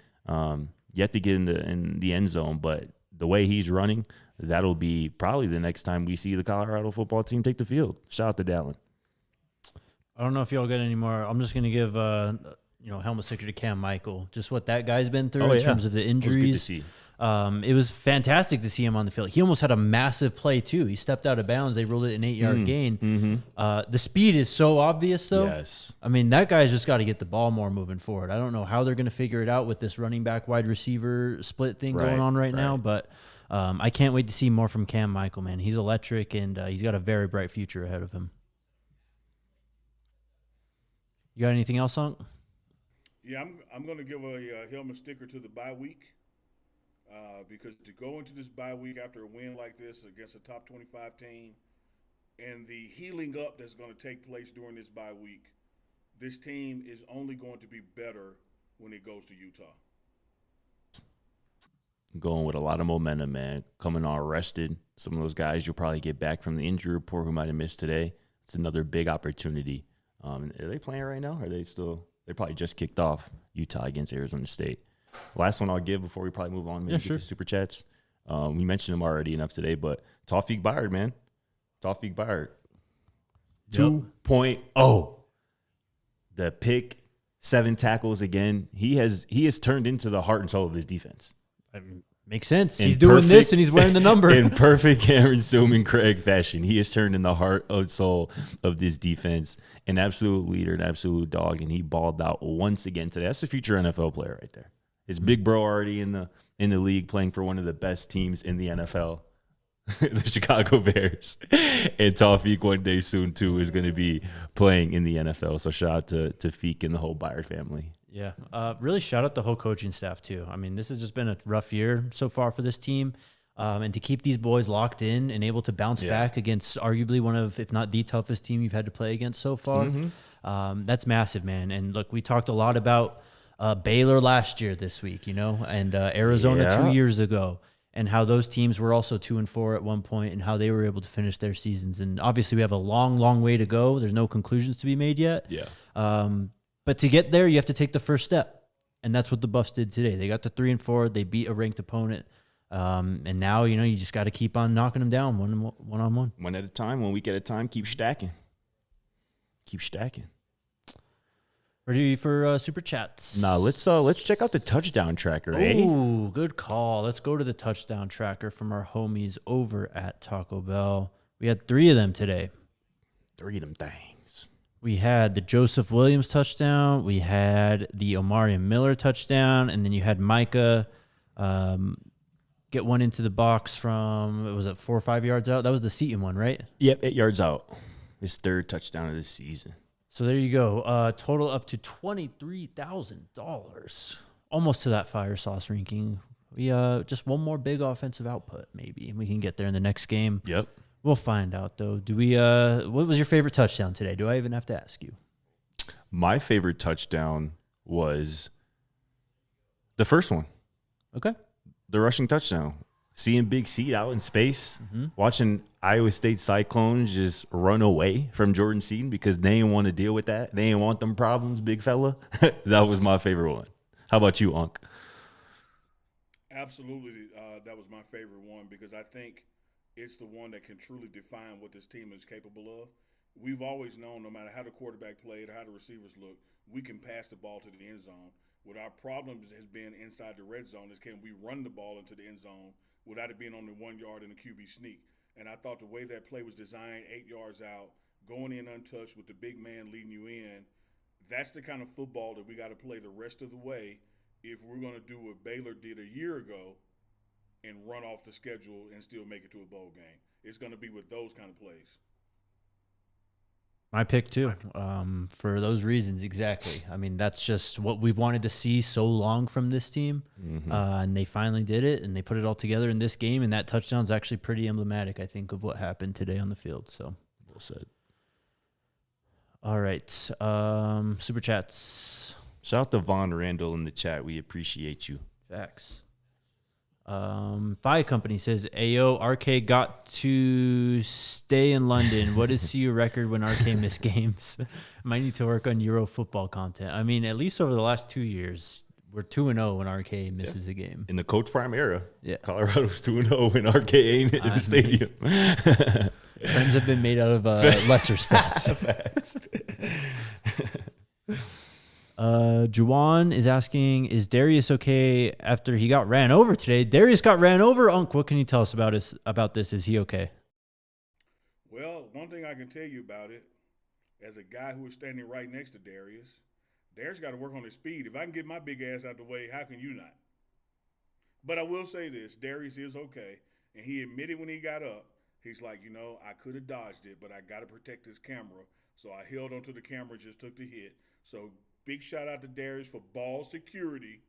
Yet to get in the end zone, but the way he's running, that'll be probably the next time we see the Colorado football team take the field. Shout out to Dallin. I don't know if y'all got any more. I'm just gonna give helmet sticker to Cam Michael. Just what that guy's been through in terms of the injuries. It was good to see. It was fantastic to see him on the field. He almost had a massive play too. He stepped out of bounds. They ruled it an 8-yard gain. Mm-hmm. The speed is so obvious, though. Yes. I mean, that guy's just got to get the ball more moving forward. I don't know how they're going to figure it out with this running back wide receiver split thing going on right now, but I can't wait to see more from Cam Michael, man. He's electric, and he's got a very bright future ahead of him. You got anything else, Unc? Yeah, I'm going to give a helmet sticker to the bye week. Because to go into this bye week after a win like this against a top 25 team and the healing up that's going to take place during this bye week, this team is only going to be better when it goes to Utah. Going with a lot of momentum, man. Coming all rested. Some of those guys you'll probably get back from the injury report who might have missed today. It's another big opportunity. Are they playing right now? Or are they still – they probably just kicked off Utah against Arizona State. Last one I'll give before we probably move on. Maybe get to Super Chats. We mentioned him already enough today, but Tawfiq Byard, man. Tawfiq Byard. 2.0. The pick, 7 tackles again. He has turned into the heart and soul of his defense. I mean, makes sense. He's doing this and he's wearing the number. In perfect Cameron Suman Craig fashion, he has turned in the heart and soul of this defense. An absolute leader, an absolute dog, and he balled out once again today. That's a future NFL player right there. His big bro already in the league playing for one of the best teams in the NFL, the Chicago Bears. And Tawfiq one day soon, too, is going to be playing in the NFL. So shout out to Feek and the whole Byard family. Yeah. Really shout out the whole coaching staff, too. I mean, this has just been a rough year so far for this team. And to keep these boys locked in and able to bounce back against arguably one of, if not the toughest team you've had to play against so far, that's massive, man. And look, we talked a lot about Baylor last year this week, and Arizona 2 years ago, and how those teams were also 2-4 at one point and how they were able to finish their seasons. And obviously we have a long, long way to go. There's no conclusions to be made yet. Yeah. But to get there, you have to take the first step. And that's what the Buffs did today. They got to 3-4. They beat a ranked opponent. And now, you just got to keep on knocking them down one on one. One at a time, 1 week at a time, keep stacking. Keep stacking. Ready for Super Chats? Now let's check out the touchdown tracker. Oh, good call. Let's go to the touchdown tracker from our homies over at Taco Bell. We had 3 of them today. 3 of them things. We had the Joseph Williams touchdown. We had the Omarion Miller touchdown, and then you had Micah get one into the box from, was it 4 or 5 yards out? That was the Seton one, right? Yep, 8 yards out. His 3rd touchdown of the season. So there you go. Total up to $23,000. Almost to that fire sauce ranking. We just one more big offensive output, maybe, and we can get there in the next game. Yep. We'll find out, though. Do we? What was your favorite touchdown today? Do I even have to ask you? My favorite touchdown was the first one. Okay. The rushing touchdown. Seeing Big C out in space, watching Iowa State Cyclones just run away from Jordan Seaton because they didn't want to deal with that. They didn't want them problems, big fella. That was my favorite one. How about you, Unc? Absolutely, that was my favorite one because I think it's the one that can truly define what this team is capable of. We've always known no matter how the quarterback played, how the receivers look, we can pass the ball to the end zone. What our problems has been inside the red zone is can we run the ball into the end zone without it being on the 1 yard in the QB sneak. And I thought the way that play was designed, 8 yards out, going in untouched with the big man leading you in, that's the kind of football that we got to play the rest of the way if we're going to do what Baylor did a year ago and run off the schedule and still make it to a bowl game. It's going to be with those kind of plays. My pick, too, for those reasons, exactly. I mean, that's just what we've wanted to see so long from this team, and they finally did it, and they put it all together in this game, and that touchdown is actually pretty emblematic, I think, of what happened today on the field. So, well said. All right, Super Chats. Shout out to Vaughn Randall in the chat. We appreciate you. Facts. Fire Company says, Ayo, RK got to stay in London. What is CU record when RK missed games? Might need to work on Euro football content. I mean, at least over the last 2 years, we're 2-0 when RK misses a game. In the Coach Prime era, Yeah. Colorado's 2-0 when RK ain't in the stadium. Trends have been made out of lesser stats. Juwan is asking, is Darius okay after he got ran over today? Darius got ran over. Unc, what can you tell us about this? Is he okay? Well, one thing I can tell you about it, as a guy who was standing right next to Darius got to work on his speed. If I can get my big ass out the way, how can you not? But I will say this, Darius is okay. And he admitted when he got up, he's like, I could have dodged it, but I got to protect his camera. So I held onto the camera, just took the hit. So big shout out to Darius for ball security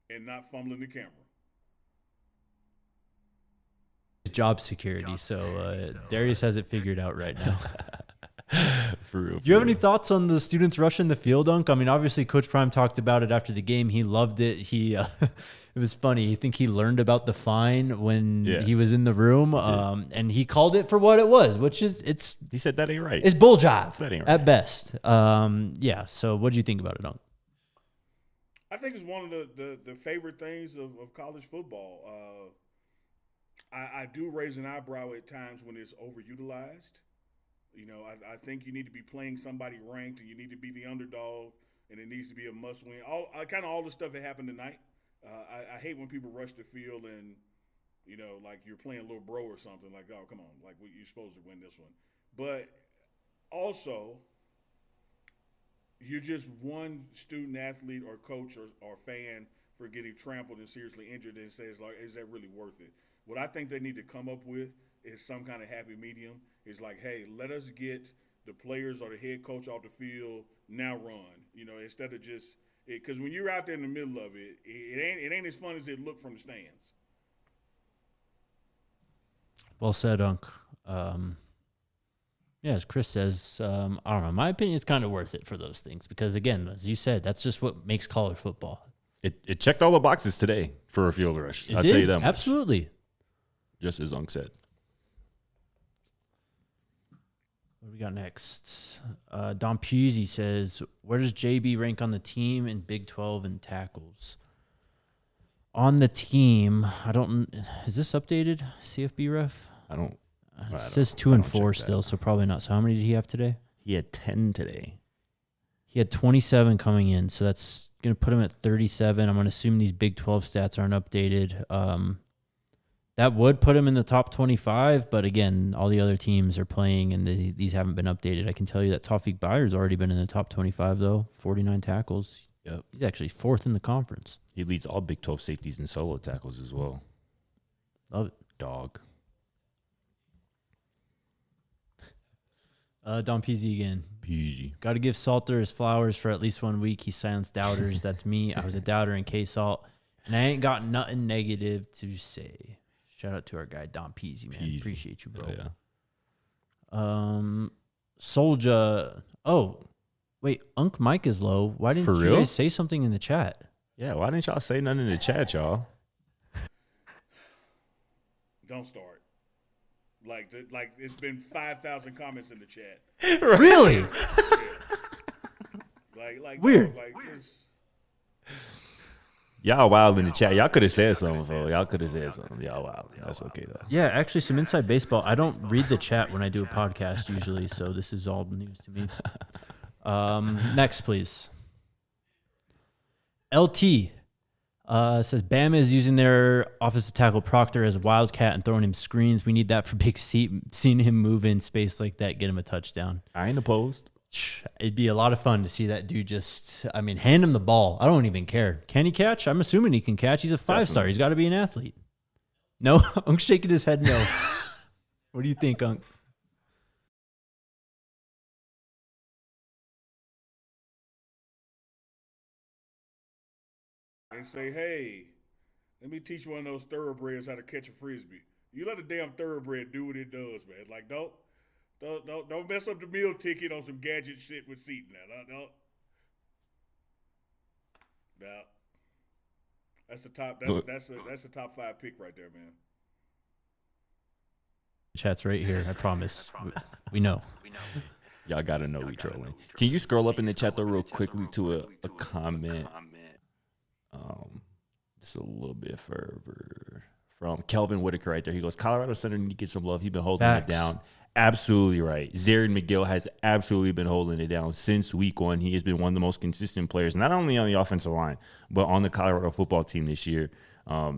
and not fumbling the camera. Job security. So Darius has it figured out right now. For real. Do you have any thoughts on the students rushing the field, Unc? I mean, obviously, Coach Prime talked about it after the game. He loved it. It was funny. I think he learned about the fine when he was in the room, and he called it for what it was, which is He said that ain't right. It's bull jive That ain't right. at best. So what do you think about it, Unc? I think it's one of the favorite things of college football. I do raise an eyebrow at times when it's overutilized. I think you need to be playing somebody ranked, and you need to be the underdog, and it needs to be a must-win. All the stuff that happened tonight. I hate when people rush the field and, like you're playing little bro or something. Like, oh, come on, like you're supposed to win this one. But also, you're just one student athlete or coach or fan for getting trampled and seriously injured, and says, like, is that really worth it? What I think they need to come up with is some kind of happy medium. It's like, hey, let us get the players or the head coach off the field, now run. Instead of just because when you're out there in the middle of it, it ain't as fun as it looked from the stands. Well said, Unc. As Chris says, I don't know. My opinion is kind of worth it for those things because, again, as you said, that's just what makes college football. It checked all the boxes today for a field rush. I'll tell you that much. Absolutely. Just as Unc said. What do we got next? Don Pusey says, where does JB rank on the team in Big 12 in tackles? On the team, is this updated, CFB ref? It says 2 and 4 still, so probably not. So how many did he have today? He had 10 today. He had 27 coming in, so that's going to put him at 37. I'm going to assume these Big 12 stats aren't updated. That would put him in the top 25, but again, all the other teams are playing, and these haven't been updated. I can tell you that Tawfiq Byer's already been in the top 25, though. 49 tackles. Yep. He's actually 4th in the conference. He leads all Big 12 safeties and solo tackles as well. Love it. Dog. Don Peasy again. Peasy. Got to give Salter his flowers for at least 1 week. He silenced doubters. That's me. I was a doubter in K-Salt, and I ain't got nothing negative to say. Shout out to our guy, Don Peasy, man. Peasy. Appreciate you, bro. Oh, yeah. Soldier. Oh, wait. Unc Mike is low. Why didn't For you real? guys say something in the chat? Yeah, why didn't y'all say nothing in the chat, y'all? Don't start. Like it's been 5,000 comments in the chat. Really? Like Weird. Y'all wild in the chat. Y'all could have said something, bro. Y'all could have said something. Y'all wild. That's okay, though. Yeah, actually, some inside baseball. I don't read the chat when I do a podcast usually, so this is all news to me. Next, please. LT says Bama is using their offensive tackle Proctor as a wildcat and throwing him screens. We need that for Big C. Seeing him move in space like that, get him a touchdown. I ain't opposed. It'd be a lot of fun to see that dude hand him the ball. I don't even care. Can he catch? I'm assuming he can catch. He's a 5-star. Definitely. He's got to be an athlete. No? Unc's shaking his head no. What do you think, Unc? And say, hey, let me teach one of those thoroughbreds how to catch a frisbee. You let a damn thoroughbred do what it does, man. Like, don't mess up the meal ticket on some gadget shit with Seton now. No. That's the top. That's a top 5 pick right there, man. Chat's right here. I promise. We know. Y'all gotta know we trolling. Can you scroll up in the chat though real quickly to a comment? Just a little bit further from Kelvin Whitaker right there. He goes, Colorado Center need to get some love. He's been holding it down. Absolutely right. Zarian McGill has absolutely been holding it down since week 1. He has been one of the most consistent players, not only on the offensive line, but on the Colorado football team this year.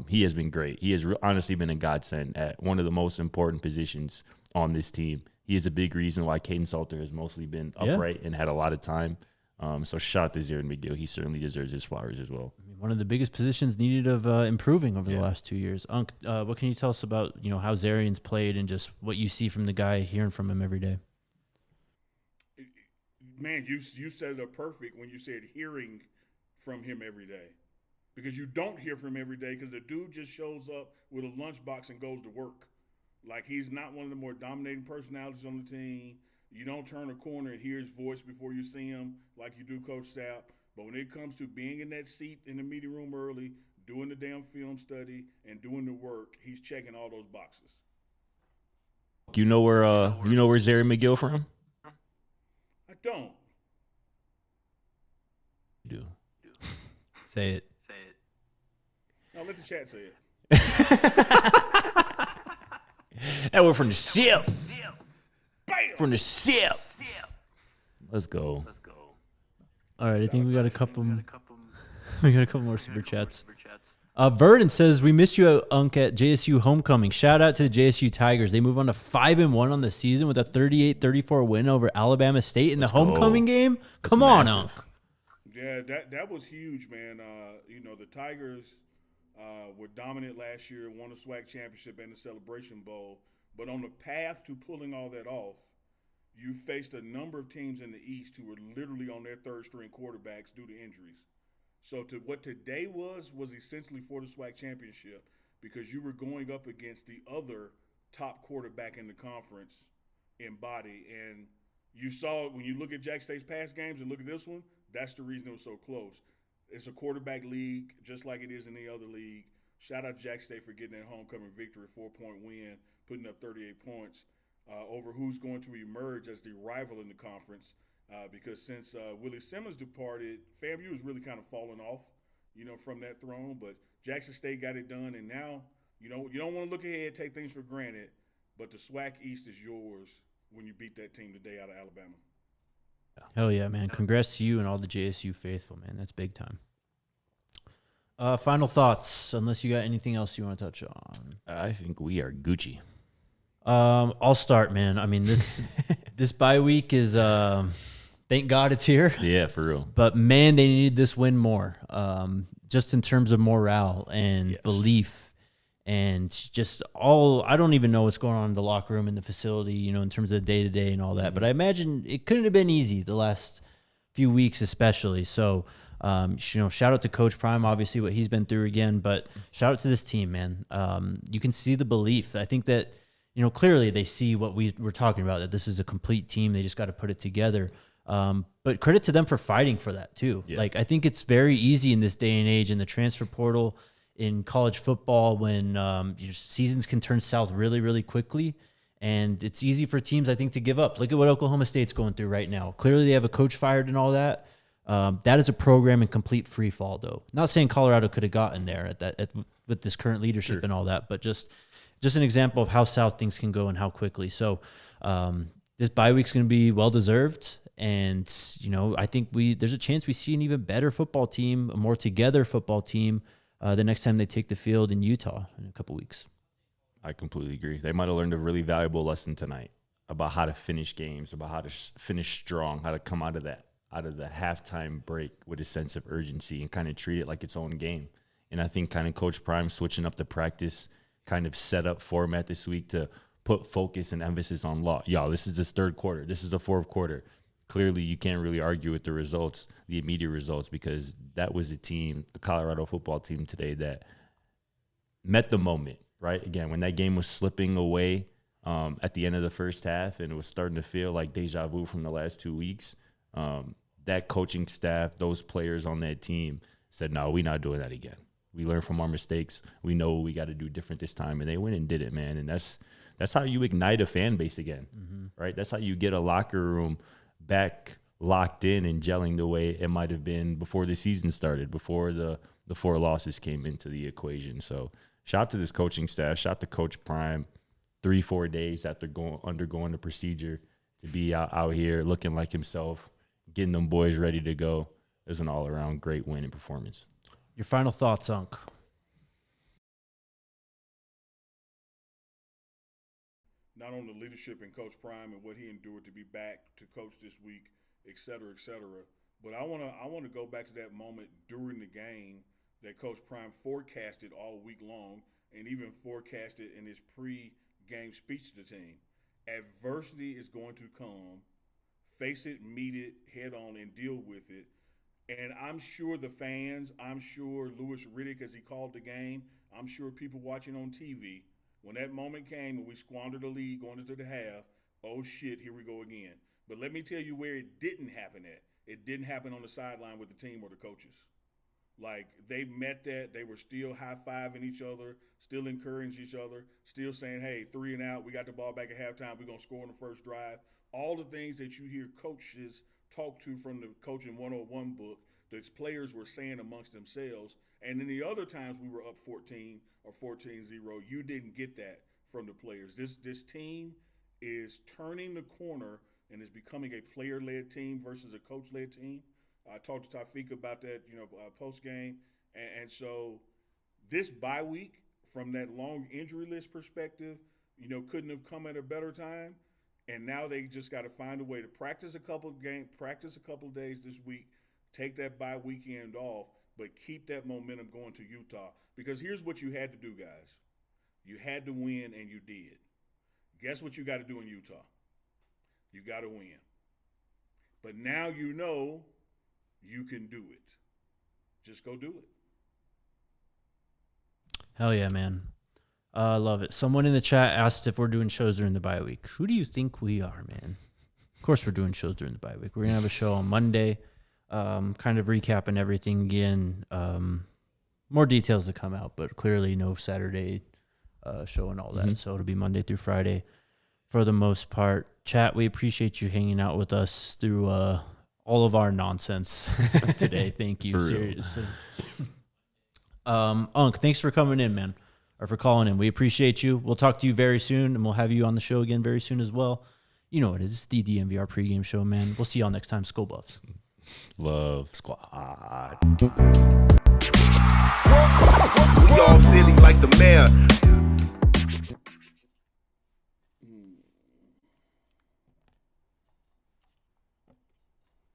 He has been great. He has honestly been a godsend at one of the most important positions on this team. He is a big reason why Caden Salter has mostly been upright and had a lot of time. So shout out to Zarian McGill. He certainly deserves his flowers as well. One of the biggest positions needed of improving over the last 2 years. Unc, what can you tell us about how Zarian's played and just what you see from the guy, hearing from him every day? Man, you said it perfect when you said hearing from him every day, because you don't hear from him every day because the dude just shows up with a lunchbox and goes to work. Like, he's not one of the more dominating personalities on the team. You don't turn a corner and hear his voice before you see him like you do Coach Sapp. But when it comes to being in that seat in the meeting room early, doing the damn film study, and doing the work, he's checking all those boxes. You know where Zarian McGill from? I don't. You do. Say it. No, let the chat say it. That went from the ship. Bam! From the ship. Let's go. All right, I think we got a couple. We got a couple more super chats. Verdon says, we missed you, Unc, at JSU homecoming. Shout out to the JSU Tigers. They move on to 5-1 on the season with a 38-34 win over Alabama State in the homecoming game. Come on, Unc. Yeah, that was huge, man. The Tigers were dominant last year, won the SWAC championship and the Celebration Bowl. But on the path to pulling all that off, you faced a number of teams in the East who were literally on their third-string quarterbacks due to injuries. So what today was essentially for the SWAC championship, because you were going up against the other top quarterback in the conference in body. And you saw, when you look at Jack State's past games and look at this one, that's the reason it was so close. It's a quarterback league, just like it is in the other league. Shout out to Jack State for getting that homecoming victory, 4-point win, putting up 38 points over who's going to emerge as the rival in the conference. Because since Willie Simmons departed, FAMU has really kind of fallen off, from that throne. But Jackson State got it done, and now, you don't want to look ahead, take things for granted, but the SWAC East is yours when you beat that team today out of Alabama. Hell yeah, man. Congrats to you and all the JSU faithful, man. That's big time. Final thoughts, unless you got anything else you want to touch on. I think we are Gucci. I'll start, man. I mean, this bye week is thank God it's here. Yeah, for real. But man, they needed this win more. Just in terms of morale and belief, and just I don't even know what's going on in the locker room, in the facility, in terms of day to day and all that. But I imagine it couldn't have been easy the last few weeks, especially. So, shout out to Coach Prime, obviously what he's been through again, but shout out to this team, man. You can see the belief. I think that, clearly they see what we're talking about, that this is a complete team. They just got to put it together. But credit to them for fighting for that too. Yeah. Like, I think it's very easy in this day and age in the transfer portal in college football when your seasons can turn south really, really quickly. And it's easy for teams, I think, to give up. Look at what Oklahoma State's going through right now. Clearly they have a coach fired and all that. That is a program in complete free fall, though. Not saying Colorado could have gotten there with this current leadership and all that, but just an example of how south things can go and how quickly. So this bye week's going to be well-deserved. And, I think there's a chance we see an even better football team, a more together football team the next time they take the field in Utah in a couple weeks. I completely agree. They might have learned a really valuable lesson tonight about how to finish games, about how to finish strong, how to come out of the halftime break with a sense of urgency and kind of treat it like its own game. And I think kind of Coach Prime switching up the practice kind of setup format this week to put focus and emphasis on law. Y'all, this is the third quarter. This is the fourth quarter. Clearly, you can't really argue with the results, the immediate results, because that was a Colorado football team today that met the moment, right? Again, when that game was slipping away at the end of the first half and it was starting to feel like deja vu from the last 2 weeks, that coaching staff, those players on that team said, no, we're not doing that again. We learn from our mistakes. We know what we got to do different this time. And they went and did it, man. And that's how you ignite a fan base again, right? That's how you get a locker room back locked in and gelling the way it might have been before the season started, before the 4 losses came into the equation. So shout out to this coaching staff. Shout out to Coach Prime. 3-4 days after undergoing the procedure to be out here looking like himself, getting them boys ready to go. It was an all-around great win and performance. Your final thoughts, Unc? Not on the leadership and Coach Prime and what he endured to be back to coach this week, et cetera, but I want to go back to that moment during the game that Coach Prime forecasted all week long and even forecasted in his pre-game speech to the team. Adversity is going to come. Face it, meet it, head on, and deal with it. And I'm sure the fans, I'm sure Louis Riddick, as he called the game, I'm sure people watching on TV, when that moment came and we squandered the lead going into the half, oh shit, here we go again. But let me tell you where it didn't happen at. It didn't happen on the sideline with the team or the coaches. Like, they met that. They were still high-fiving each other, still encouraging each other, still saying, hey, 3 and out, we got the ball back at halftime, we're going to score on the first drive. All the things that you hear coaches talk to from the Coaching 101 book, that players were saying amongst themselves. And then the other times we were up 14 or 14-0, you didn't get that from the players. This team is turning the corner and is becoming a player-led team versus a coach-led team. I talked to Tafik about that, post-game. And so this bye week, from that long injury list perspective, couldn't have come at a better time. And now they just got to find a way to practice a couple of days this week, take that bye weekend off, but keep that momentum going to Utah. Because here's what you had to do, guys. You had to win, and you did. Guess what you got to do in Utah? You got to win. But now you know you can do it. Just go do it. Hell yeah, man. I love it. Someone in the chat asked if we're doing shows during the bye week. Who do you think we are, man? Of course we're doing shows during the bye week. We're going to have a show on Monday, kind of recapping everything again. More details to come out, but clearly no Saturday show and all that. So it'll be Monday through Friday for the most part. Chat, we appreciate you hanging out with us through all of our nonsense today. Thank you. Seriously. Unc, thanks for coming in, man, or for calling in. We appreciate you. We'll talk to you very soon, and we'll have you on the show again very soon as well. You know what it is. It's the DNVR pregame show, man. We'll see y'all next time. Skull Buffs. Love squad. We all silly like the mayor.